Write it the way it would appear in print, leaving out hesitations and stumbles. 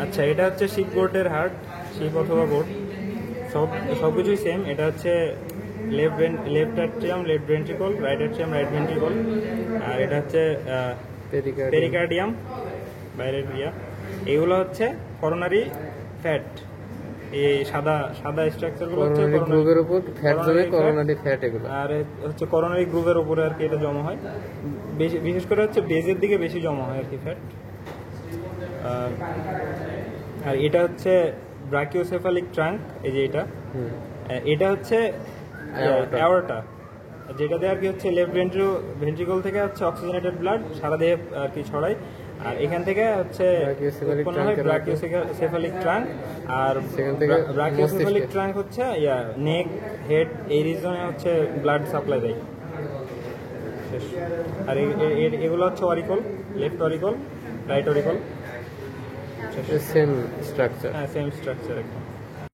আচ্ছা, এটা হচ্ছে শিপ গোটের হার্ট, শিপ অথবা গোট, সবকিছুই সেম। এটা হচ্ছে left atrium, left ventricle, right atrium, right ventricle. আর এটা হচ্ছে পেরিকার্ডিয়াম, বাইরের ইয়া। এগুলো হচ্ছে করোনারি ফ্যাট। এই সাদা সাদা স্ট্রাকচারগুলো হচ্ছে গ্রুপের উপর ফ্যাট জমে করোনারি ফ্যাট এগুলো। আর হচ্ছে করোনারি গ্রুপের উপরে আর কি এটা জমা হয়, বিশেষ করে হচ্ছে বেজের দিকে বেশি জমা হয় আর কি ফ্যাট। আর এটা হচ্ছে ব্রাকিওসেফালিক ট্রাঙ্ক, এই যে এটা হচ্ছে অ্যাওর্টা, যেটাতে আর কি হচ্ছে লেফট ভেন্ট্রিকল থেকে হচ্ছে অক্সিজেনেটেড ব্লাড সারা দেহে আর কি ছড়ায়। আর এখান থেকে হচ্ছে উৎপন্ন হয় ব্রাকিওসেফালিক ট্রাঙ্ক। আর ব্রাকিওসেফালিক ট্রাঙ্ক হচ্ছে নেক, হেড, এই রিজনে হচ্ছে ব্লাড সাপ্লাই দেয়। আর এগুলো হচ্ছে oracle, left oracle, right oracle. Same structure. হ্যাঁ, সেম স্ট্রাকচার একদম।